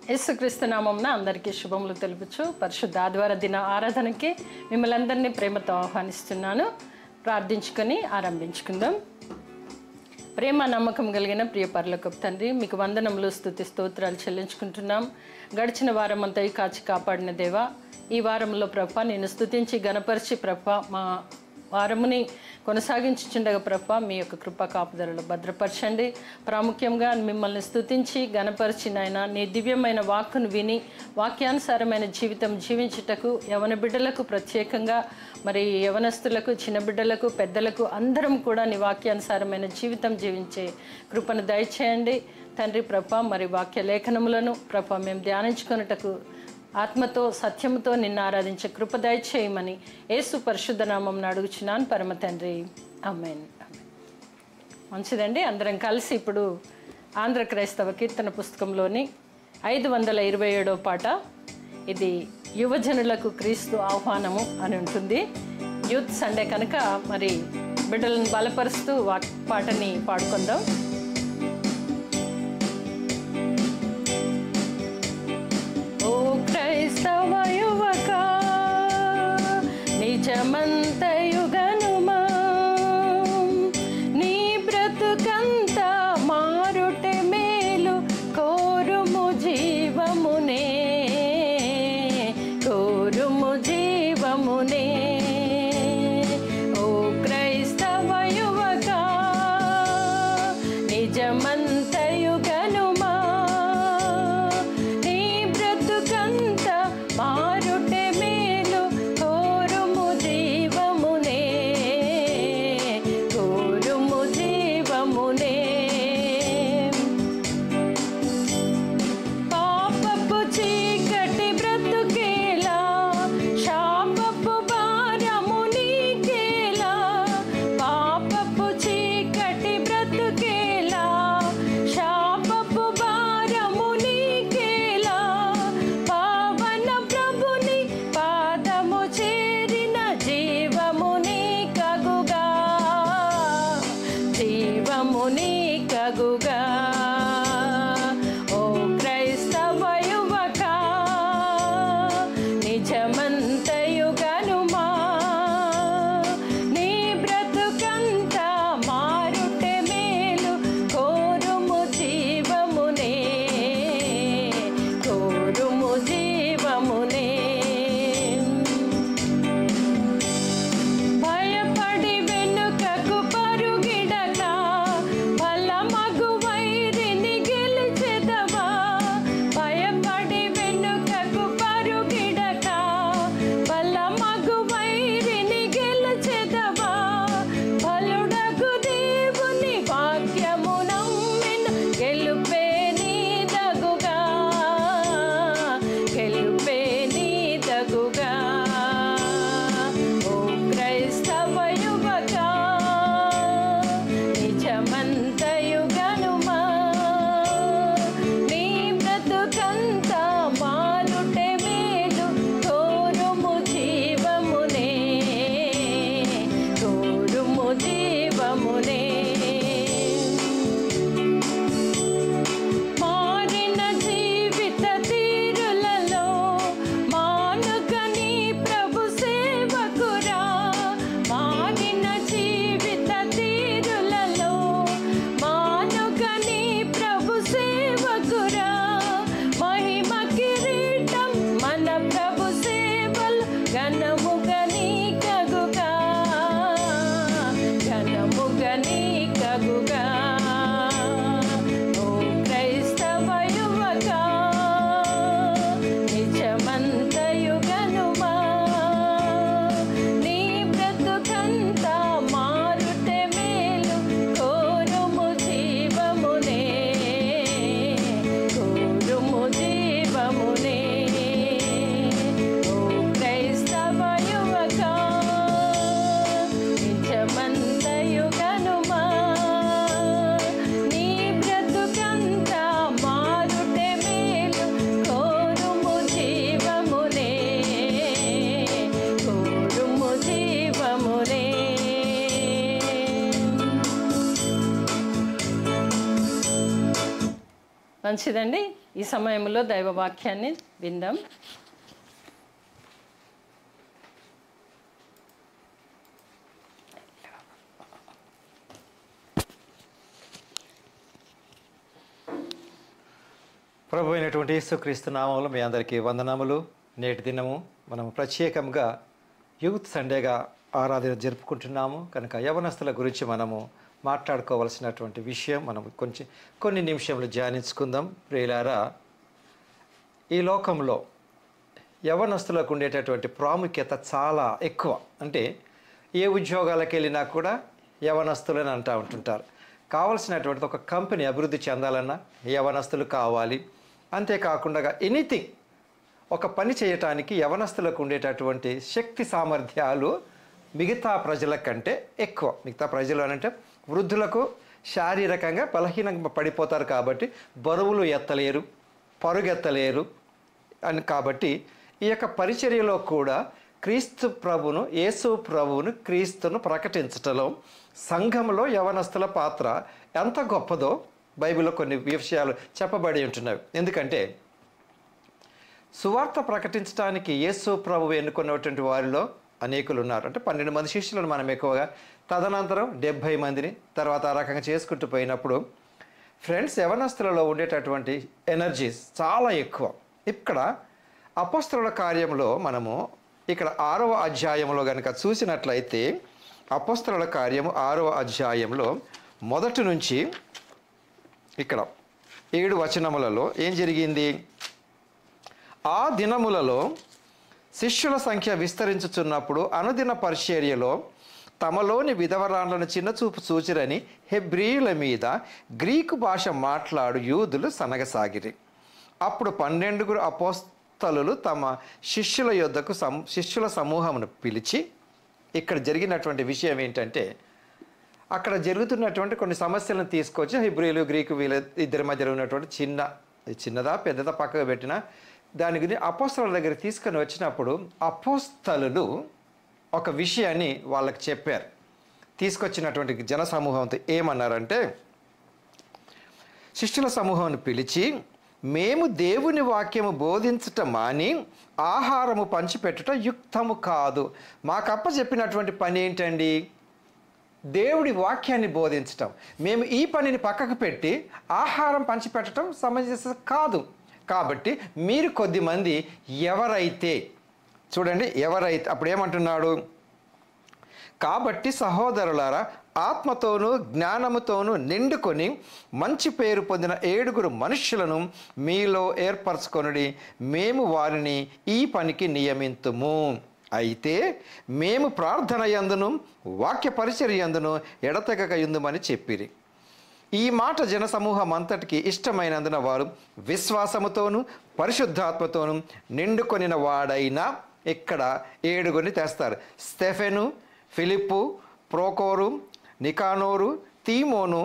యేసుక్రీస్తు నామమున అందరికీ శుభములు తెలుపుచు పరిశుద్ధ ఆదివార దిన ఆరాధనకి మిమ్మల్ని అందరినీ ప్రేమతో ఆహ్వానిస్తున్నాను. ప్రార్థించుకొని ఆరంభించుకుందాం. ప్రేమ నమ్మకం కలిగిన ప్రియ పరలోకపు తండ్రి, మీకు వందనములు స్తుతి స్తోత్రాలు చెల్లించుకుంటున్నాం. గడిచిన వారం అంతా కాచి కాపాడిన దేవా, ఈ వారంలో ప్రభా నేను స్తుతించి గణపరిచి ప్రభా మా వారముని కొనసాగించుచుండగా ప్రభా మీ యొక్క కృపా కాపుదలలో భద్రపరచండి. ప్రాముఖ్యంగా మిమ్మల్ని స్తుతించి గణపరిచి నాయన నీ దివ్యమైన వాక్కును విని వాక్యానుసారమైన జీవితం జీవించుటకు యవన బిడ్డలకు ప్రత్యేకంగా, మరి యవనస్తులకు, చిన్న బిడ్డలకు, పెద్దలకు అందరం కూడా నీ వాక్యానుసారమైన జీవితం జీవించే కృపను దయచేయండి తండ్రి ప్రభా. మరి వాక్య లేఖనములను ప్రభా మేము ధ్యానించుకొనుటకు ఆత్మతో సత్యముతో నిన్ను ఆరాధించే కృప దయచేయమని యేసు పరిశుద్ధ నామం అడుగుచున్నాను పరమ తండ్రి, ఆమేన్. మంచిదండి, అందరం కలిసి ఇప్పుడు ఆంధ్ర క్రైస్తవ కీర్తన పుస్తకంలోని 527వ పాట, ఇది యువజనులకు క్రీస్తు ఆహ్వానము అని ఉంటుంది. యూత్ సండే కనుక మరి బిడ్డలను బలపరుస్తూ పాటని పాడుకుందాం. క్రైస్తవ యువక నిజమంతయు గనుమా, నీ బ్రతుకంత మారుటే మేలు, కోరుము జీవమునే, కోరుము జీవమునే. ఓ క్రైస్తవ యువక మంచిదండి. ఈ సమయంలో దైవ వాక్యాన్ని విందాం. ప్రభు అయినటువంటి యేసుక్రీస్తు నామములో మీ అందరికీ వందనములు. నేటి దినము మనం ప్రత్యేకంగా యూత్ సండేగా ఆరాధన జరుపుకుంటున్నాము కనుక యవనస్తుల గురించి మనము మాట్లాడుకోవాల్సినటువంటి విషయం మనం కొన్ని నిమిషంలో ధ్యానించుకుందాం. ప్రియులారా, ఈ లోకంలో యవనస్తులకు ఉండేటటువంటి ప్రాముఖ్యత చాలా ఎక్కువ. అంటే ఏ ఉద్యోగాలకు వెళ్ళినా కూడా యవనస్తులని అంటూ ఉంటుంటారు. కావాల్సినటువంటి ఒక కంపెనీ అభివృద్ధి చెందాలన్నా యవనస్తులు కావాలి. అంతేకాకుండా ఎనీథింగ్ ఒక పని చేయటానికి యవనస్తులకు ఉండేటటువంటి శక్తి సామర్థ్యాలు మిగతా ప్రజల కంటే ఎక్కువ. మిగతా ప్రజలు అంటే వృద్ధులకు శారీరకంగా బలహీనంగా పడిపోతారు కాబట్టి బరువులు ఎత్తలేరు, పరుగెత్తలేరు అని. కాబట్టి ఈ యొక్క పరిచర్యలో కూడా క్రీస్తు ప్రభును, యేసు ప్రభువును, క్రీస్తును ప్రకటించటంలో సంఘంలో యవనస్తుల పాత్ర ఎంత గొప్పదో బైబిల్లో కొన్ని విషయాలు చెప్పబడి ఉంటున్నాయి. ఎందుకంటే సువార్త ప్రకటించడానికి యేసు ప్రభువు ఎన్నుకున్నటువంటి వారిలో అనేకులు ఉన్నారు. అంటే 12 మంది శిష్యులను మనం ఎక్కువగా, తదనంతరం 70 మందిని, తర్వాత ఆ రకంగా చేసుకుంటూ పోయినప్పుడు ఫ్రెండ్స్, యవనస్తులలో ఉండేటటువంటి ఎనర్జీస్ చాలా ఎక్కువ. ఇక్కడ అపోస్తలుల కార్యంలో మనము ఇక్కడ 6వ అధ్యాయంలో కనుక చూసినట్లయితే, అపోస్తలుల కార్యము 6వ అధ్యాయంలో మొదటి నుంచి ఇక్కడ 7 వచనములలో ఏం జరిగింది? ఆ దినములలో శిష్యుల సంఖ్య విస్తరించుచున్నప్పుడు అనుదిన పరిచర్యలో తమలోని విధవరాండ్లను చిన్నచూపు చూచిరని హెబ్రీయుల మీద గ్రీకు భాష మాట్లాడు యూదులు సనగసాగిరి. అప్పుడు 12 అపోస్తలులు తమ శిష్యుల యొద్దకు శిష్యుల సమూహమును పిలిచి, ఇక్కడ జరిగినటువంటి విషయం ఏంటంటే, అక్కడ జరుగుతున్నటువంటి కొన్ని సమస్యలను తీసుకొచ్చి హెబ్రీయులు, గ్రీకు వీళ్ళ ఇద్దరి మధ్య ఉన్నటువంటి చిన్నదా పెద్దదా పక్కకు పెట్టిన దాని గురించి అపోస్తలుల దగ్గర తీసుకొని వచ్చినప్పుడు అపోస్తలులు ఒక విషయాన్ని వాళ్ళకి చెప్పారు. తీసుకొచ్చినటువంటి జన సమూహంతో ఏమన్నారంటే, శిష్యుల సమూహాన్ని పిలిచి, మేము దేవుని వాక్యము బోధించటం మాని ఆహారము పంచిపెట్టుట యుక్తము కాదు. మాకప్ప చెప్పినటువంటి పని ఏంటండి? దేవుడి వాక్యాన్ని బోధించటం. మేము ఈ పనిని పక్కకు పెట్టి ఆహారం పంచిపెట్టడం సమంజసం కాదు. కాబట్టి మీరు కొద్దిమంది ఎవరైతే అప్పుడు ఏమంటున్నాడు? కాబట్టి సహోదరులారా, ఆత్మతోనూ జ్ఞానముతోనూ నిండుకొని మంచి పేరు పొందిన 7 మనుష్యులను మీలో ఏర్పరచుకొనుడి. మేము వారిని ఈ పనికి నియమింతుము. అయితే మేము ప్రార్థన యందును వాక్య పరిచర్య యందును ఎడతెగక యుందుమని చెప్పిరి. ఈ మాట జనసమూహం అంతటికి ఇష్టమైనందున వారు విశ్వాసముతోనూ పరిశుద్ధాత్మతోనూ నిండుకొనిన వాడైన, ఇక్కడ 7 తెస్తారు. స్టెఫెను, ఫిలిప్పు, ప్రోకోరు, నికానోరు, తీమోను,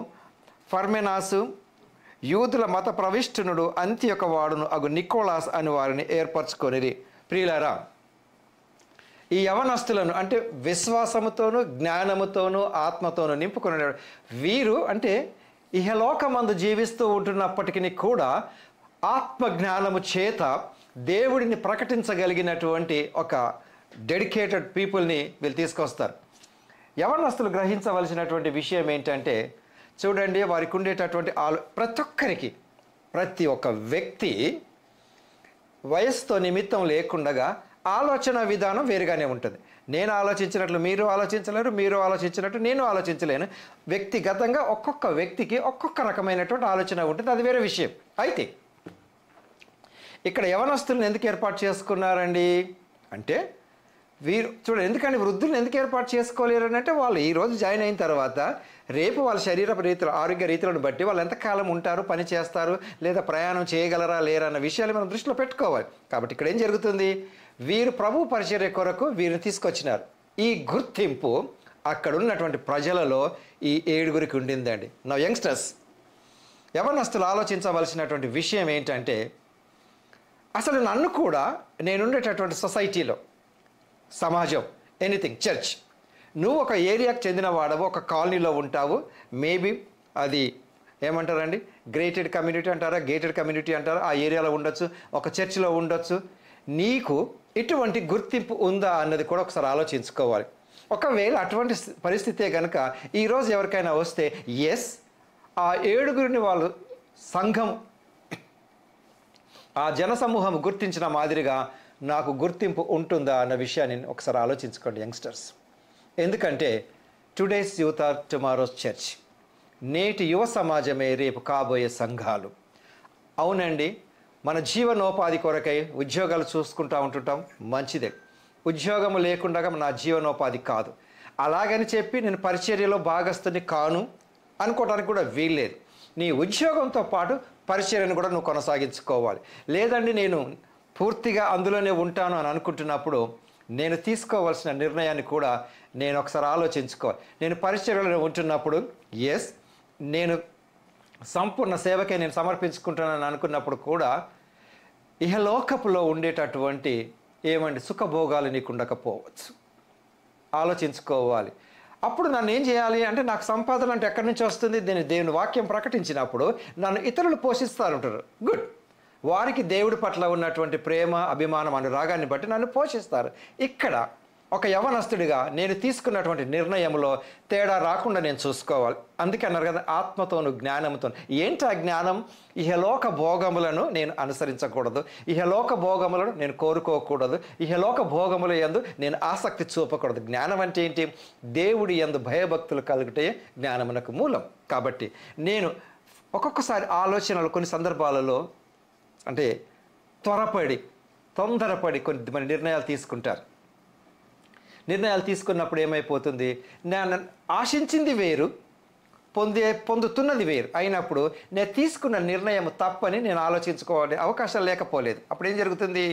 ఫర్మెనాసు, యూదుల మత ప్రవిష్టునుడు అంత్యొక వాడును అగు నికోలాస్ అని వారిని ఏర్పరచుకొనిరి. ప్రియులారా, ఈ యవనస్తులను అంటే విశ్వాసముతోనూ జ్ఞానముతోనూ ఆత్మతోనూ నింపుకునే వీరు అంటే ఇహలోకమందు జీవిస్తూ ఉంటున్నప్పటికీ కూడా ఆత్మజ్ఞానము చేత దేవుడిని ప్రకటించగలిగినటువంటి ఒక డెడికేటెడ్ పీపుల్ని వీళ్ళు తీసుకొస్తారు. యవనస్తులు గ్రహించవలసినటువంటి విషయం ఏంటంటే, చూడండి, వారికి ఉండేటటువంటి ప్రతి ఒక్క వ్యక్తి వయస్సుతో నిమిత్తం లేకుండగా ఆలోచన విధానం వేరుగానే ఉంటుంది. నేను ఆలోచించినట్లు మీరు ఆలోచించలేరు, మీరు ఆలోచించినట్టు నేను ఆలోచించలేను. వ్యక్తిగతంగా ఒక్కొక్క వ్యక్తికి ఒక్కొక్క రకమైనటువంటి ఆలోచన ఉంటుంది, అది వేరే విషయం. అయితే ఇక్కడ యవనస్తులను ఎందుకు ఏర్పాటు చేసుకున్నారండి అంటే, వీరు చూడండి, ఎందుకంటే వృద్ధులను ఎందుకు ఏర్పాటు చేసుకోలేరు అంటే, వాళ్ళు ఈరోజు జాయిన్ అయిన తర్వాత రేపు వాళ్ళ శరీర రీతులు, ఆరోగ్య రీతులను బట్టి వాళ్ళు ఎంతకాలం ఉంటారు, పని చేస్తారు, లేదా ప్రయాణం చేయగలరా లేరా అన్న విషయాలు మనం దృష్టిలో పెట్టుకోవాలి. కాబట్టి ఇక్కడ ఏం జరుగుతుంది? వీరు ప్రభు పరిచర్య కొరకు వీరిని తీసుకొచ్చినారు. ఈ గుర్తింపు అక్కడ ఉన్నటువంటి ప్రజలలో ఈ 7 ఉండిందండి. నా యంగ్స్టర్స్, యవనస్తులు ఆలోచించవలసినటువంటి విషయం ఏంటంటే, అసలు నన్ను కూడా నేనుండేటటువంటి సొసైటీలో, సమాజం, ఎనీథింగ్, చర్చ్, నువ్వు ఒక ఏరియాకు చెందిన వాడవు, ఒక కాలనీలో ఉంటావు, మేబీ అది ఏమంటారండి గ్రేటెడ్ కమ్యూనిటీ అంటారా, గేటెడ్ కమ్యూనిటీ అంటారా, ఆ ఏరియాలో ఉండొచ్చు, ఒక చర్చిలో ఉండొచ్చు. నీకు ఇటువంటి గుర్తింపు ఉందా అన్నది కూడా ఒకసారి ఆలోచించుకోవాలి. ఒకవేళ అటువంటి పరిస్థితే కనుక ఈరోజు ఎవరికైనా వస్తే ఎస్, ఆ 7గురిని వాళ్ళు సంఘం, ఆ జనసమూహం గుర్తించిన మాదిరిగా నాకు గుర్తింపు ఉంటుందా అన్న విషయాన్ని ఒకసారి ఆలోచించుకోండి యంగ్స్టర్స్. ఎందుకంటే today's youth are tomorrow's church. నేటి యువ సమాజమే రేపు కాబోయే సంఘాలు. అవునండి, మన జీవనోపాధి కొరకై ఉద్యోగాలు చూసుకుంటూ ఉంటుంటాం, మంచిదే. ఉద్యోగం లేకుండా నా జీవనోపాధి కాదు. అలాగని చెప్పి నేను పరిచర్యలో భాగస్తుని కాను అనుకోవడానికి కూడా వీల్లేదు. నీ ఉద్యోగంతో పాటు పరిచర్యను కూడా నువ్వు కొనసాగించుకోవాలి. లేదండి నేను పూర్తిగా అందులోనే ఉంటాను అని అనుకుంటున్నప్పుడు నేను తీసుకోవాల్సిన నిర్ణయాన్ని కూడా నేను ఒకసారి ఆలోచించుకోవాలి. నేను పరిచర్యలో ఉంటున్నప్పుడు ఎస్, నేను సంపూర్ణ సేవకే నేను సమర్పించుకుంటున్నాను అనుకున్నప్పుడు కూడా ఇహలోకపులో ఉండేటటువంటి సుఖభోగాలు నీకు ఉండకపోవచ్చు. ఆలోచించుకోవాలి. అప్పుడు నన్ను ఏం చేయాలి అంటే, నాకు సంపాదన అంటే ఎక్కడి నుంచి వస్తుంది? దేవుని వాక్యం ప్రకటించినప్పుడు నన్ను ఇతరులు పోషిస్తారంటారు. గుడ్. వారికి దేవుడి పట్ల ఉన్నటువంటి ప్రేమ, అభిమానం, అనురాగాన్ని బట్టి నన్ను పోషిస్తారు. ఇక్కడ ఒక యవనస్తుడిగా నేను తీసుకున్నటువంటి నిర్ణయంలో తేడా రాకుండా నేను చూసుకోవాలి. అందుకే అన్నారు కదా, ఆత్మతోను జ్ఞానంతో. ఏంటి ఆ జ్ఞానం? ఇహలోక భోగములను నేను అనుసరించకూడదు, ఇహలోక భోగములను నేను కోరుకోకూడదు, ఇహలోక భోగముల యందు నేను ఆసక్తి చూపకూడదు. జ్ఞానం అంటే ఏంటి? దేవుడి యందు భయభక్తులు కలుగుటే జ్ఞానమునకు మూలం. కాబట్టి నేను ఒక్కొక్కసారి ఆలోచనలు కొన్ని సందర్భాలలో అంటే తొందరపడి కొన్ని నిర్ణయాలు తీసుకుంటారు. నిర్ణయాలు తీసుకున్నప్పుడు ఏమైపోతుంది? నేను ఆశించింది వేరు, పొందుతున్నది వేరు అయినప్పుడు నేను తీసుకున్న నిర్ణయం తప్పని నేను ఆలోచించుకోవాలి అవకాశం లేకపోలేదు. అప్పుడు ఏం జరుగుతుంది?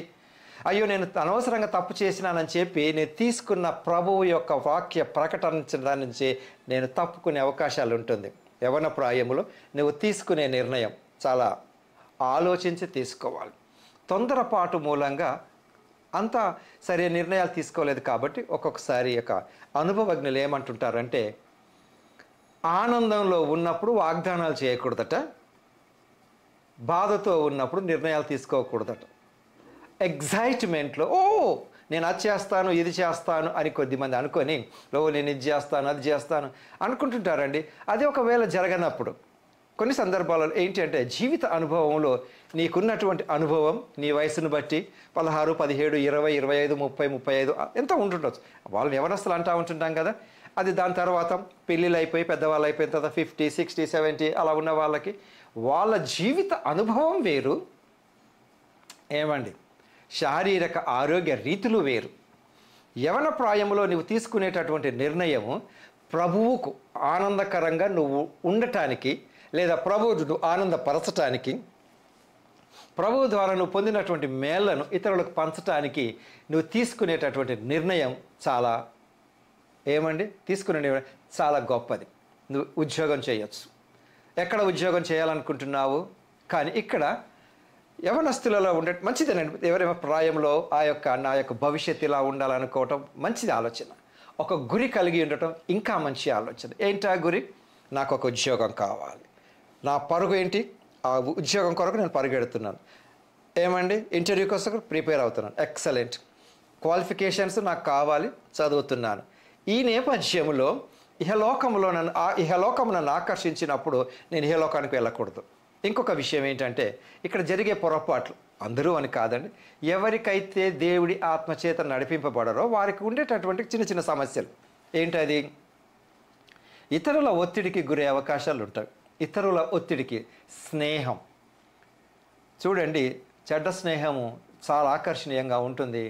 అయ్యో, నేను అనవసరంగా తప్పు చేసినానని చెప్పి నేను తీసుకున్న ప్రభువు యొక్క వాక్య ప్రకటించడం నుంచి నేను తప్పుకునే అవకాశాలు ఉంటుంది. యవ్వన ప్రాయములో నువ్వు తీసుకునే నిర్ణయం చాలా ఆలోచించి తీసుకోవాలి. తొందరపాటు మూలంగా అంత సరైన నిర్ణయాలు తీసుకోలేదు. కాబట్టి ఒక్కొక్కసారి యొక్క అనుభవజ్ఞులు ఏమంటుంటారంటే, ఆనందంలో ఉన్నప్పుడు వాగ్దానాలు చేయకూడదట, బాధతో ఉన్నప్పుడు నిర్ణయాలు తీసుకోకూడదట. ఎగ్జైట్మెంట్లో నేను అది చేస్తాను, ఇది చేస్తాను అని కొద్దిమంది అనుకొని నేను ఇది చేస్తాను, అది చేస్తాను అనుకుంటుంటారండి. అది ఒకవేళ జరగనప్పుడు కొన్ని సందర్భాలలో ఏంటి అంటే, జీవిత అనుభవంలో నీకున్నటువంటి అనుభవం నీ వయసును బట్టి 16, 17, 20, 25, 30, 35 ఎంత ఉంటుండొచ్చు. వాళ్ళని యవనస్తులు అంటూ ఉంటుంటాం కదా. అది దాని తర్వాత పెళ్ళిళ్ళు అయిపోయి పెద్దవాళ్ళు అయిపోయిన తర్వాత 50, 60, 70 అలా ఉన్న వాళ్ళకి వాళ్ళ జీవిత అనుభవం వేరు, ఏమండి శారీరక ఆరోగ్య రీతులు వేరు. యవన ప్రాయంలో నువ్వు తీసుకునేటటువంటి నిర్ణయము ప్రభువుకు ఆనందకరంగా నువ్వు ఉండటానికి, లేదా ప్రభువును ఆనందపరచటానికి, ప్రభువు ద్వారా నువ్వు పొందినటువంటి మేళ్లను ఇతరులకు పంచటానికి నువ్వు తీసుకునేటటువంటి నిర్ణయం చాలా తీసుకునే నిర్ణయం చాలా గొప్పది. నువ్వు ఉద్యోగం చేయొచ్చు, ఎక్కడ ఉద్యోగం చేయాలనుకుంటున్నావు, కానీ ఇక్కడ యవనస్తులలో ఉండే మంచిదేనండి. ఎవరైనా ప్రాయంలో నా యొక్క భవిష్యత్తు ఇలా ఉండాలనుకోవటం మంచిది ఆలోచన. ఒక గురి కలిగి ఉండటం ఇంకా మంచి ఆలోచన. ఏంటి ఆ గురి? నాకు ఒక ఉద్యోగం కావాలి. నా పరుగు ఏంటి? ఆ ఉద్యోగం కొరకు నేను పరుగెడుతున్నాను. ఇంటర్వ్యూ కోసం ప్రిపేర్ అవుతున్నాను. ఎక్సలెంట్. క్వాలిఫికేషన్స్ నాకు కావాలి, చదువుతున్నాను. ఈ నేపథ్యంలో ఇహలోకము నన్ను ఆకర్షించినప్పుడు నేను ఇహలోకానికి వెళ్ళకూడదు. ఇంకొక విషయం ఏంటంటే, ఇక్కడ జరిగే పొరపాట్లు అందరూ అని కాదండి, ఎవరికైతే దేవుడి ఆత్మచేత నడిపింపబడరో వారికి ఉండేటటువంటి చిన్న చిన్న సమస్యలు ఏంటది? ఇతరుల ఒత్తిడికి గురే అవకాశాలు ఉంటాయి. ఇతరుల ఒత్తిడికి స్నేహం చూడండి, చెడ్డ స్నేహము చాలా ఆకర్షణీయంగా ఉంటుంది.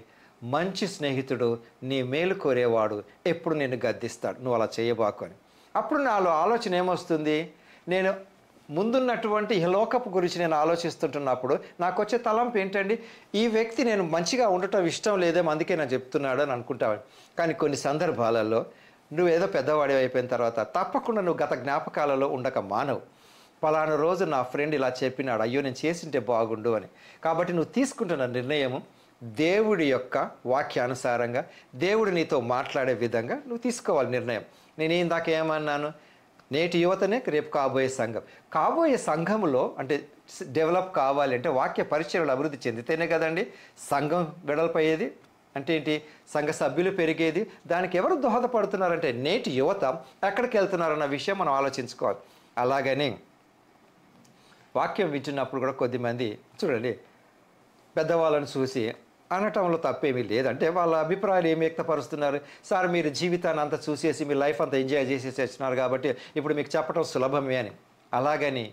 మంచి స్నేహితుడు నీ మేలు కోరేవాడు ఎప్పుడు నిన్ను గద్దిస్తాడు, నువ్వు అలా చేయబాకు అని. అప్పుడు నాలో ఆలోచన ఏమొస్తుంది? నేను ముందున్నటువంటి లోకపు గురించి నేను ఆలోచిస్తుంటున్నప్పుడు నాకు వచ్చే తలంపు ఏంటండి, ఈ వ్యక్తి నేను మంచిగా ఉండటం ఇష్టం లేదేమో, అందుకే నేను చెప్తున్నాడు అని అనుకుంటాను. కానీ కొన్ని సందర్భాలలో నువ్వేదో పెద్దవాడి అయిపోయిన తర్వాత తప్పకుండా నువ్వు గత జ్ఞాపకాలలో ఉండక మానవు. పలానా రోజు నా ఫ్రెండ్ ఇలా చెప్పినాడు, అయ్యో నేను చేసింటే బాగుండు అని. కాబట్టి నువ్వు తీసుకుంటున్న నిర్ణయము దేవుడి యొక్క వాక్యానుసారంగా, దేవుడు నీతో మాట్లాడే విధంగా నువ్వు తీసుకోవాలి నిర్ణయం. నేను ఇందాక ఏమన్నాను? నేటి యువతనే రేపు కాబోయే సంఘం. కాబోయే సంఘంలో అంటే డెవలప్ కావాలి అంటే వాక్య పరిచయాలు అభివృద్ధి చెందితేనే కదండి సంఘం వెడల్పయ్యేది. అంటే ఏంటి? సంఘ సభ్యులు పెరిగేది. దానికి ఎవరు దోహదపడుతున్నారంటే నేటి యువత ఎక్కడికి వెళ్తున్నారన్న విషయం మనం ఆలోచించుకోవాలి. అలాగని వాక్యం వింటున్నప్పుడు కూడా కొద్దిమంది చూడండి పెద్దవాళ్ళని చూసి అనటంలో తప్పేమీ లేదంటే వాళ్ళ అభిప్రాయాలు ఏమి వ్యక్తపరుస్తున్నారు. సార్ మీరు జీవితాన్ని అంతా చూసేసి మీ లైఫ్ అంతా ఎంజాయ్ చేసేసి వచ్చినారు కాబట్టి ఇప్పుడు మీకు చెప్పడం సులభమే అని. అలాగని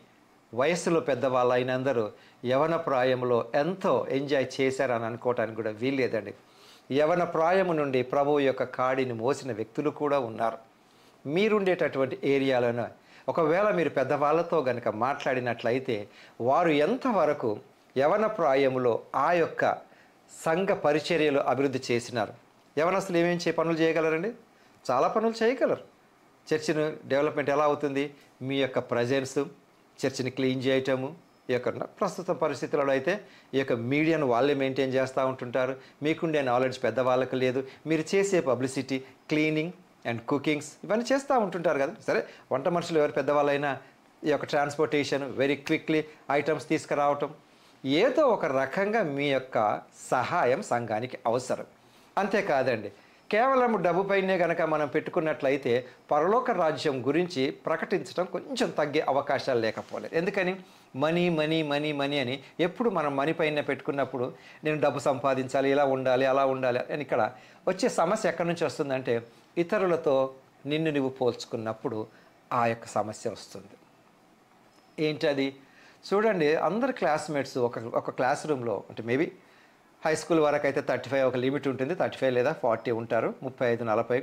వయస్సులో పెద్దవాళ్ళు అయినందరూ యవన ప్రాయంలో ఎంతో ఎంజాయ్ చేశారని అనుకోవటానికి కూడా వీల్లేదండి. యవన ప్రాయము నుండి ప్రభువు యొక్క కాడిని మోసిన వ్యక్తులు కూడా ఉన్నారు. మీరుండేటటువంటి ఏరియాలోనూ ఒకవేళ మీరు పెద్దవాళ్ళతో గనక మాట్లాడినట్లయితే వారు ఎంతవరకు యవన ప్రాయములో ఆ యొక్క సంఘ పరిచర్యలు అభివృద్ధి చేసినారు. యవనస్తులు ఏమేమి పనులు చేయగలరండి? చాలా పనులు చేయగలరు. చర్చిని డెవలప్మెంట్ ఎలా అవుతుంది? మీ యొక్క ప్రజెన్స్, చర్చిని క్లీన్ చేయటము. ఈ యొక్క ప్రస్తుత పరిస్థితులలో అయితే ఈ యొక్క మీడియాను వాళ్ళే మెయింటైన్ చేస్తూ ఉంటుంటారు. మీకుండే నాలెడ్జ్ పెద్దవాళ్ళకు లేదు. మీరు చేసే పబ్లిసిటీ, క్లీనింగ్ అండ్ కుకింగ్స్ ఇవన్నీ చేస్తూ ఉంటుంటారు కదా. సరే వంట మనుషులు ఎవరు పెద్దవాళ్ళైనా ఈ యొక్క ట్రాన్స్పోర్టేషన్ వెరీ క్విక్లీ ఐటమ్స్ తీసుకురావటం ఏదో ఒక రకంగా మీ యొక్క సహాయం సంఘానికి అవసరం. అంతేకాదండి కేవలం డబ్బుపైనే కనుక మనం పెట్టుకున్నట్లయితే పరలోక రాజ్యం గురించి ప్రకటించడం కొంచెం తగ్గే అవకాశాలు లేకపోలేదు. ఎందుకని? మనీ మనీ మనీ మనీ అని ఎప్పుడు మనం మనీ పైన పెట్టుకున్నప్పుడు నేను డబ్బు సంపాదించాలి, ఇలా ఉండాలి, అలా ఉండాలి అని ఇక్కడ వచ్చే సమస్య ఎక్కడి నుంచి వస్తుందంటే ఇతరులతో నిన్ను నువ్వు పోల్చుకున్నప్పుడు ఆ యొక్క సమస్య వస్తుంది. ఏంటది? చూడండి అందరు క్లాస్మేట్స్ ఒక క్లాస్ రూమ్లో అంటే మేబీ హై స్కూల్ వరకు అయితే 35 ఒక లిమిట్ ఉంటుంది. 35 లేదా 40 ఉంటారు, 35, 40.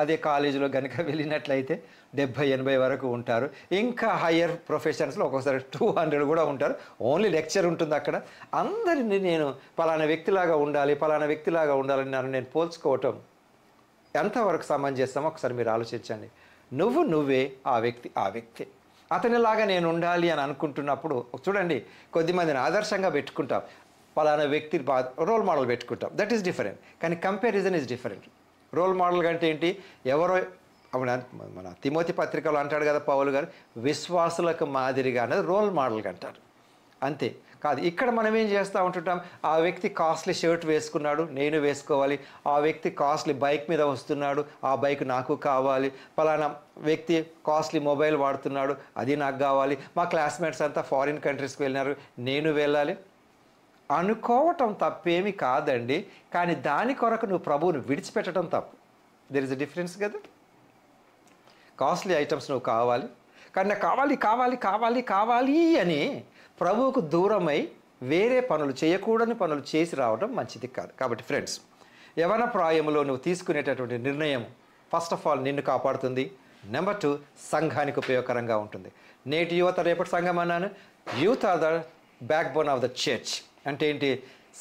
అదే కాలేజీలో కనుక వెళ్ళినట్లయితే 70, 80 వరకు ఉంటారు. ఇంకా హయ్యర్ ప్రొఫెషన్స్లో ఒక్కోసారి 200 కూడా ఉంటారు. ఓన్లీ లెక్చర్ ఉంటుంది అక్కడ. అందరినీ నేను పలానా వ్యక్తిలాగా ఉండాలి, పలానా వ్యక్తిలాగా ఉండాలని నేను పోల్చుకోవటం ఎంతవరకు సమంజసమో ఒకసారి మీరు ఆలోచించండి. నువ్వే ఆ వ్యక్తి అతనిలాగా నేను ఉండాలి అని అనుకుంటున్నప్పుడు చూడండి కొద్దిమందిని ఆదర్శంగా పెట్టుకుంటాం, పలానా వ్యక్తి రోల్ మోడల్ పెట్టుకుంటాం. That is different. కానీ comparison is different. Role model అంటే ఏంటి? ఎవరో మన తిమోతి పత్రికలో అంటాడు కదా పౌలు గారు, విశ్వాసులకు మాదిరిగా అనేది రోల్ మోడల్గా అంటారు. అంతే కాదు. ఇక్కడ మనం ఏం చేస్తూ ఉంటుంటాం, ఆ వ్యక్తి కాస్ట్లీ షర్ట్ వేసుకున్నాడు, నేను వేసుకోవాలి. ఆ వ్యక్తి కాస్ట్లీ బైక్ మీద వస్తున్నాడు, ఆ బైక్ నాకు కావాలి. పలానా వ్యక్తి కాస్ట్లీ మొబైల్ వాడుతున్నాడు, అది నాకు కావాలి. మా క్లాస్మేట్స్ అంతా ఫారిన్ కంట్రీస్కి వెళ్ళినారు, నేను వెళ్ళాలి అనుకోవటం తప్పేమి కాదండి. కానీ దాని కొరకు నువ్వు ప్రభువును విడిచిపెట్టడం తప్పు. దెర్ ఇస్ అ డిఫరెన్స్ కదా. కాస్ట్లీ ఐటమ్స్ నువ్వు కావాలి, కానీ నాకు కావాలి కావాలి కావాలి కావాలి అని ప్రభువుకు దూరమై వేరే పనులు చేయకూడని పనులు చేసి రావడం మంచిది కాదు. కాబట్టి ఫ్రెండ్స్, యవన ప్రాయంలో నువ్వు తీసుకునేటటువంటి నిర్ణయం ఫస్ట్ ఆఫ్ ఆల్ నిన్ను కాపాడుతుంది. నెంబర్ 2 సంఘానికి ఉపయోగకరంగా ఉంటుంది. నేటి యువత రేపటి సంఘం అన్నాను. Youth are the backbone of the church. అంటే ఏంటి?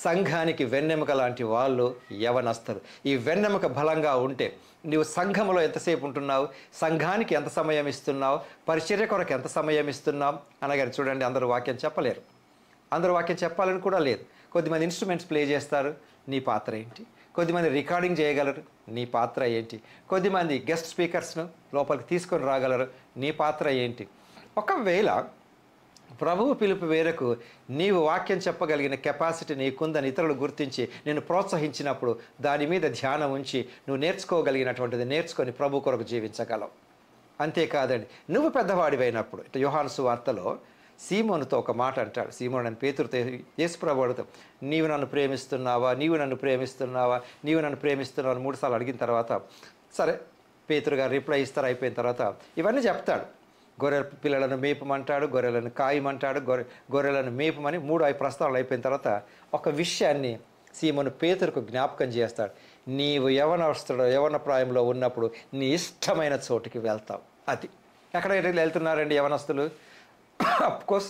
సంఘానికి వెన్నెముక లాంటి వాళ్ళు యవనస్తులు. ఈ వెన్నెముక బలంగా ఉంటే నీవు సంఘంలో ఎంతసేపు ఉంటున్నావు, సంఘానికి ఎంత సమయం ఇస్తున్నావు, పరిచర్య కొరకు ఎంత సమయం ఇస్తున్నావు అనగానే చూడండి అందరూ వాక్యం చెప్పలేరు, అందరూ వాక్యం చెప్పాలని కూడా లేదు. కొద్దిమంది ఇన్స్ట్రుమెంట్స్ ప్లే చేస్తారు, నీ పాత్ర ఏంటి? కొద్దిమంది రికార్డింగ్ చేయగలరు, నీ పాత్ర ఏంటి? కొద్దిమంది గెస్ట్ స్పీకర్స్ను లోపలికి తీసుకొని రాగలరు, నీ పాత్ర ఏంటి? ఒకవేళ ప్రభువు పిలుపు వేరకు నీవు వాక్యం చెప్పగలిగిన కెపాసిటీ నీకుందని ఇతరులు గుర్తించి నేను ప్రోత్సహించినప్పుడు దాని మీద ధ్యానం ఉంచి నువ్వు నేర్చుకోగలిగినటువంటిది నేర్చుకొని ప్రభు కొరకు జీవించగలవు. అంతేకాదండి నువ్వు పెద్దవాడివైనప్పుడు ఇట్లా యోహాను సువార్తలో సీమోనుతో ఒక మాట అంటాడు. సీమోను అని పేతురుతో యేసు ప్రభు అడుగుతాం, నీవు నన్ను ప్రేమిస్తున్నావా, నీవు నన్ను ప్రేమిస్తున్నావా, నీవు నన్ను ప్రేమిస్తున్నావా అని 3 సార్లు అడిగిన తర్వాత సరే పేతురు గారు రిప్లై ఇస్తారు. అయిపోయిన తర్వాత ఇవన్నీ చెప్తాడు. గొర్రెల పిల్లలను మేపమంటాడు, గొర్రెలను కాయమంటాడు, గొర్రెలను మేపమని 3-5 ప్రస్తావనలు అయిపోయిన తర్వాత ఒక విషయాన్ని సీమోను పేతురుకు జ్ఞాపకం చేస్తాడు. నీవు యవన ప్రాయంలో ఉన్నప్పుడు నీ ఇష్టమైన చోటుకి వెళ్తావు. అది ఎక్కడ వెళ్తున్నారండి యవనస్తులు? అఫ్కోర్స్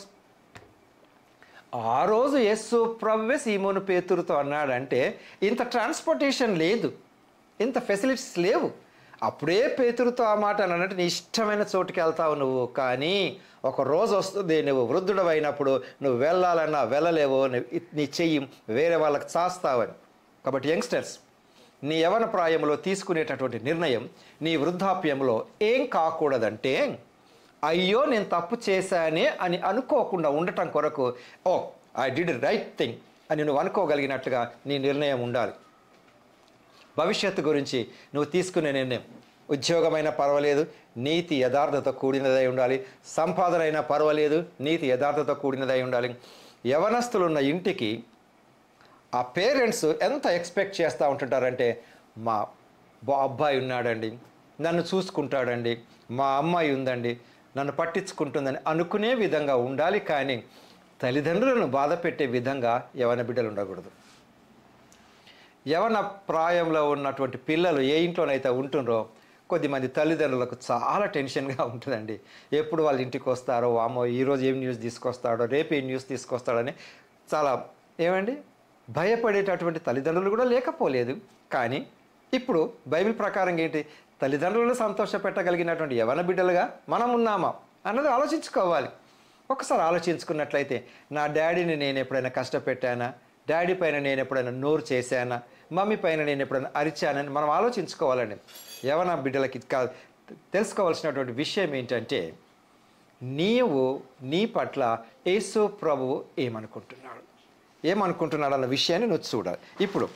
ఆ రోజు యేసు ప్రభువే సీమోను పేతురుతో అన్నాడంటే ఇంత ట్రాన్స్పోర్టేషన్ లేదు, ఇంత ఫెసిలిటీస్ లేవు. అప్పుడే పేతురుతో ఆ మాట అన్నాడంటే నీ ఇష్టమైన చోటుకి వెళ్తావు నువ్వు. కానీ ఒక రోజు వస్తుంది నువ్వు వృద్ధుడు అయినప్పుడు నువ్వు వెళ్ళాలన్నా వెళ్ళలేవో, నీ చెయ్యి వేరే వాళ్ళకి చాస్తావని. కాబట్టి యంగ్స్టర్స్, నీ యవన ప్రాయంలో తీసుకునేటటువంటి నిర్ణయం నీ వృద్ధాప్యంలో ఏం కాకూడదంటే అయ్యో నేను తప్పు చేశానే అని అనుకోకుండా ఉండటం కొరకు ఓ ఐ డిడ్ రైట్ థింగ్ అని నువ్వు అనుకోగలిగినట్లుగా నీ నిర్ణయం ఉండాలి. భవిష్యత్తు గురించి నువ్వు తీసుకునే నిర్ణయం, ఉద్యోగమైనా పర్వాలేదు నీతి యథార్థతో కూడినదై ఉండాలి, సంపాదన అయినా పర్వాలేదు నీతి యథార్థతో కూడినదై ఉండాలి. యవనస్తులున్న ఇంటికి ఆ పేరెంట్స్ ఎంత ఎక్స్పెక్ట్ చేస్తూ ఉంటుంటారంటే, మా అబ్బాయి ఉన్నాడండి, నన్ను చూసుకుంటాడండి, మా అమ్మాయి ఉందండి, నన్ను పట్టించుకుంటుందని అనుకునే విధంగా ఉండాలి. కానీ తల్లిదండ్రులను బాధ పెట్టే విధంగా యవన బిడ్డలు ఉండకూడదు. యవన ప్రాయంలో ఉన్నటువంటి పిల్లలు ఏ ఇంట్లోనైతే ఉంటుండ్రో కొద్దిమంది తల్లిదండ్రులకు చాలా టెన్షన్గా ఉంటుందండి. ఎప్పుడు వాళ్ళ ఇంటికి వస్తారో, అమ్మో ఈరోజు ఏం న్యూస్ తీసుకొస్తాడో, రేపు ఏం న్యూస్ తీసుకొస్తాడని చాలా భయపడేటటువంటి తల్లిదండ్రులు కూడా లేకపోలేదు. కానీ ఇప్పుడు బైబిల్ ప్రకారం ఏంటి, తల్లిదండ్రులను సంతోషపెట్టగలిగినటువంటి యవన బిడ్డలుగా మనం ఉన్నామా అన్నది ఆలోచించుకోవాలి. ఒకసారి ఆలోచించుకున్నట్లయితే, నా డాడీని నేను ఎప్పుడైనా కష్టపెట్టానా, డాడీ పైన నేను ఎప్పుడైనా నోరు చేశానా, మమ్మీ పైన నేను ఎప్పుడైనా అరిచానని మనం ఆలోచించుకోవాలండి. యవన బిడ్డలకి తెలుసుకోవాల్సినటువంటి విషయం ఏంటంటే, నీవు నీ పట్ల యేసు ప్రభువు ఏమనుకుంటున్నాడు అన్న విషయాన్ని నువ్వు చూడాలి. ఇప్పుడు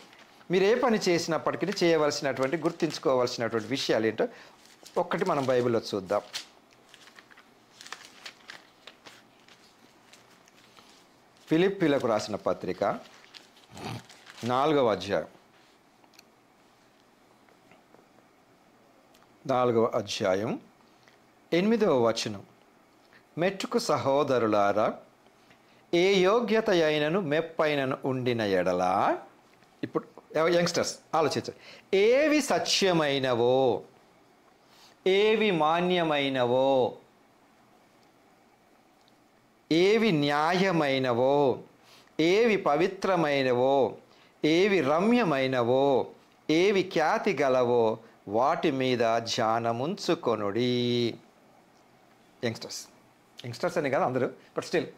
మీరు ఏ పని చేసినప్పటికీ చేయవలసినటువంటి గుర్తుంచుకోవాల్సినటువంటి విషయాలు ఏంటో ఒక్కటి మనం బైబిల్లో చూద్దాం. ఫిలిప్పీలకు రాసిన పత్రిక 4వ అధ్యాయం 8వ వచనం. మెట్టుకు సహోదరులారా, ఏ యోగ్యత అయినను మెప్పైనను ఉండిన ఎడలా, ఇప్పుడు యంగ్స్టర్స్ ఆలోచించండి, ఏవి సత్యమైనవో, ఏవి మాన్యమైనవో, ఏవి న్యాయమైనవో, ఏవి పవిత్రమైనవో, ఏవి రమ్యమైనవో, ఏవి ఖ్యాతి గలవో వాటి మీద ధ్యానముంచుకొనుడి. యంగ్స్టర్స్ అని కాదు అందరూ, బట్ స్టిల్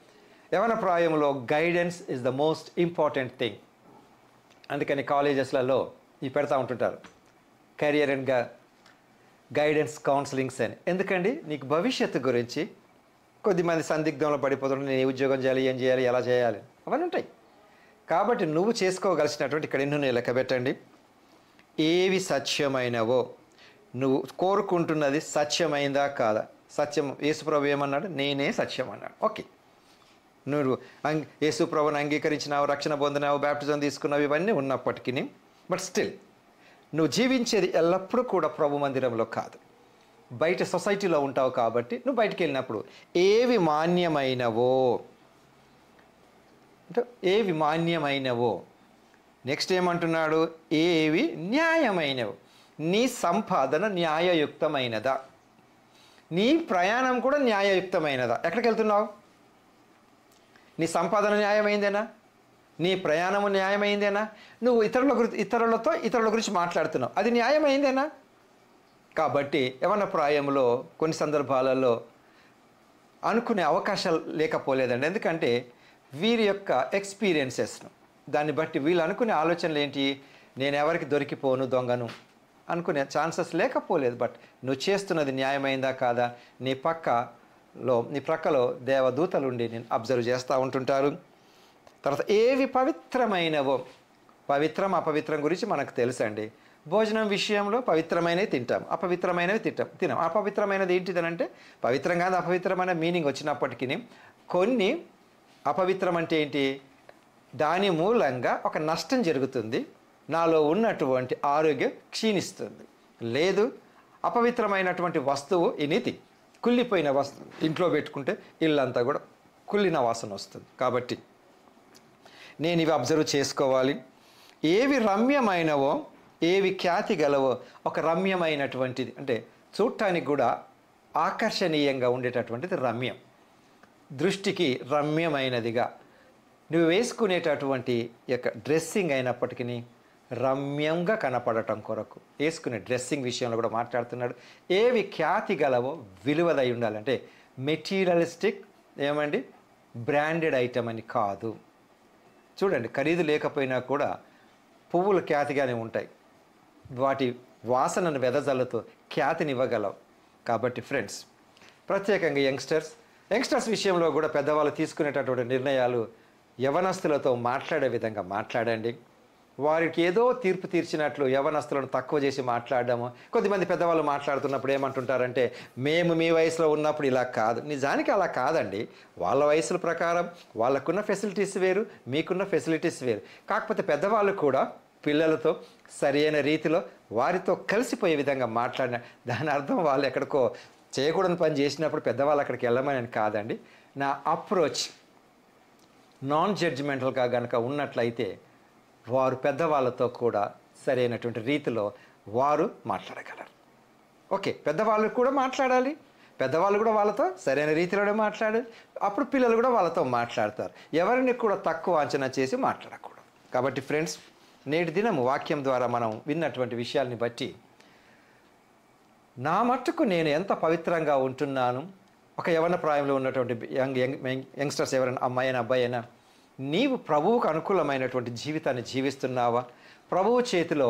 యవన ప్రాయంలో guidance is the most important thing. అందుకని కాలేజెస్లలో పెడతా ఉంటుంటారు కెరియర్ అండ్ గైడెన్స్ కౌన్సిలింగ్స్ అని. ఎందుకండి, నీకు భవిష్యత్తు గురించి కొద్దిమంది సందిగ్ధంలో పడిపోతుంటే నేను ఉద్యోగం చేయాలి, ఏం చేయాలి, ఎలా చేయాలి, అవన్నీ ఉంటాయి. కాబట్టి నువ్వు చేసుకోగలిసినటువంటి ఇక్కడ ఎన్నో లెక్క పెట్టండి. ఏవి సత్యమైనవో, నువ్వు కోరుకుంటున్నది సత్యమైందా కాదా. సత్యం యేసుప్రభు ఏమన్నాడు, నేనే సత్యం అన్నాడు. ఓకే, నువ్వు యేసుప్రభుని అంగీకరించినావు, రక్షణ పొందినావు, బ్యాప్టిజం తీసుకున్నావు, ఇవన్నీ ఉన్నప్పటికీ బట్ స్టిల్ నువ్వు జీవించేది ఎల్లప్పుడూ కూడా ప్రభు మందిరంలో కాదు, బయట సొసైటీలో ఉంటావు. కాబట్టి నువ్వు బయటికి వెళ్ళినప్పుడు ఏవి మాన్యమైనవో, అంటే ఏవి మాన్యమైనవో, నెక్స్ట్ ఏమంటున్నాడు, ఏవి న్యాయమైనవో. నీ సంపాదన న్యాయయుక్తమైనదా, నీ ప్రయాణం కూడా న్యాయయుక్తమైనదా. ఎక్కడికి వెళ్తున్నావు, నీ సంపాదన న్యాయమైందేనా, నీ ప్రయాణము న్యాయమైందేనా, నువ్వు ఇతరుల గురించి మాట్లాడుతున్నావు, అది న్యాయమైందేనా. కాబట్టి యవన ప్రాయంలో కొన్ని సందర్భాలలో అనుకునే అవకాశాలు లేకపోలేదండి. ఎందుకంటే వీరి యొక్క ఎక్స్పీరియన్సెస్ను దాన్ని బట్టి వీళ్ళు అనుకునే ఆలోచనలు ఏంటి, నేను ఎవరికి దొరికిపోను, దొంగను అనుకునే ఛాన్సెస్ లేకపోలేదు. బట్ నువ్వు చేస్తున్నది న్యాయమైందా కాదా, నీ ప్రక్కలో దేవదూతలు ఉండి నేను అబ్జర్వ్ చేస్తూ ఉంటుంటారు. తర్వాత ఏవి పవిత్రమైనవో, పవిత్రం అపవిత్రం గురించి మనకు తెలుసండి. భోజనం విషయంలో పవిత్రమైనవి తింటాం, అపవిత్రమైనవి తినాం. అపవిత్రమైనది ఏంటిదనంటే, పవిత్రం కాదు అపవిత్రమైన మీనింగ్ వచ్చినప్పటికీ కొన్ని అపవిత్రం అంటే ఏంటి, దాని మూలంగా ఒక నష్టం జరుగుతుంది, నాలో ఉన్నటువంటి ఆరోగ్యం క్షీణిస్తుంది. లేదు, అపవిత్రమైనటువంటి వస్తువు ఇనితి, కుళ్ళిపోయిన వస్తువు ఇంట్లో పెట్టుకుంటే ఇల్లంతా కూడా కుళ్ళిన వాసన వస్తుంది. కాబట్టి నేను ఇవి అబ్జర్వ్ చేసుకోవాలి. ఏవి రమ్యమైనవో, ఏవి ఖ్యాతి గలవో. ఒక రమ్యమైనటువంటిది అంటే చూడటానికి కూడా ఆకర్షణీయంగా ఉండేటటువంటిది రమ్యం, దృష్టికి రమ్యమైనదిగా. నువ్వు వేసుకునేటటువంటి యొక్క డ్రెస్సింగ్ అయినప్పటికీ రమ్యంగా కనపడటం కొరకు వేసుకునే డ్రెస్సింగ్ విషయంలో కూడా మాట్లాడుతున్నాడు. ఏవి ఖ్యాతి గలవో, విలువదై ఉండాలంటే మెటీరియలిస్టిక్ బ్రాండెడ్ ఐటమ్ అని కాదు. చూడండి, ఖరీదు లేకపోయినా కూడా పువ్వులు ఖ్యాతిగానే ఉంటాయి, వాటి వాసనను వెదజల్లుతూ ఖ్యాతిని ఇవ్వగలవు. కాబట్టి ఫ్రెండ్స్, ప్రత్యేకంగా యంగ్స్టర్స్ విషయంలో కూడా పెద్దవాళ్ళు తీసుకునేటటువంటి నిర్ణయాలు యవనస్తులతో మాట్లాడే విధంగా మాట్లాడండి. వారికి ఏదో తీర్పు తీర్చినట్లు యవనస్తులను తక్కువ చేసి మాట్లాడడము. కొద్దిమంది పెద్దవాళ్ళు మాట్లాడుతున్నప్పుడు ఏమంటుంటారంటే, మేము మీ వయసులో ఉన్నప్పుడు ఇలా కాదు. నిజానికి అలా కాదండి. వాళ్ళ వయసుల ప్రకారం వాళ్ళకున్న ఫెసిలిటీస్ వేరు, మీకున్న ఫెసిలిటీస్ వేరు. కాకపోతే పెద్దవాళ్ళు కూడా పిల్లలతో సరైన రీతిలో వారితో కలిసిపోయే విధంగా మాట్లాడిన దాని అర్థం వాళ్ళు ఎక్కడికో చేయకూడని పని చేసినప్పుడు పెద్దవాళ్ళు అక్కడికి వెళ్ళమని కాదండి. నా అప్రోచ్ నాన్ జడ్జిమెంటల్గా కనుక ఉన్నట్లయితే వారు పెద్దవాళ్ళతో కూడా సరైనటువంటి రీతిలో వారు మాట్లాడగలరు. ఓకే, పెద్దవాళ్ళు కూడా మాట్లాడాలి, పెద్దవాళ్ళు కూడా వాళ్ళతో సరైన రీతిలోనే మాట్లాడాలి. అప్పుడు పిల్లలు కూడా వాళ్ళతో మాట్లాడతారు. ఎవరిని కూడా తక్కువ అంచనా చేసి మాట్లాడకూడదు. కాబట్టి ఫ్రెండ్స్, నేటి దినం వాక్యం ద్వారా మనం విన్నటువంటి విషయాల్ని బట్టి నా మట్టుకు నేను ఎంత పవిత్రంగా ఉంటున్నాను, ఒక యవన ప్రాయంలో ఉన్నటువంటి యంగ్స్టర్స్ ఎవరైనా అమ్మాయి అయినా అబ్బాయి అయినా, నీవు ప్రభువుకు అనుకూలమైనటువంటి జీవితాన్ని జీవిస్తున్నావా? ప్రభువు చేతిలో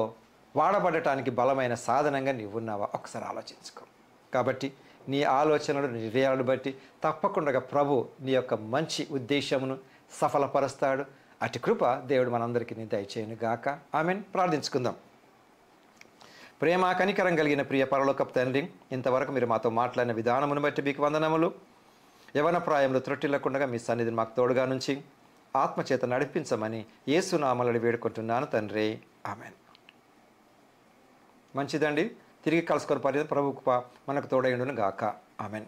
వాడబడటానికి బలమైన సాధనంగా నీవు ఉన్నావా? ఒకసారి ఆలోచించుకో. కాబట్టి నీ ఆలోచనలు నిర్ణయాలను బట్టి తప్పకుండా ప్రభు నీ యొక్క మంచి ఉద్దేశమును సఫలపరుస్తాడు. అటు కృప దేవుడు మనందరికీ దయచేయును గాక. ఆమెన్. ప్రార్థించుకుందాం. ప్రేమ కనికరం కలిగిన ప్రియ పరలోకపు తండ్రి, ఇంతవరకు మీరు మాతో మాట్లాడిన విధానమును బట్టి మీకు వందనములు. యవన ప్రాయంలో త్రొట్టిల్లకుండా మీ సన్నిధిని మాకు తోడుగా నుంచి ఆత్మచేత నడిపించమని యేసు నామములో వేడుకుంటున్నాను తండ్రి. ఆమెన్. మంచిదండి. తిరిగి కలుసుకొని ప్రభు మనకు తోడైండును గాక. ఆమెన్.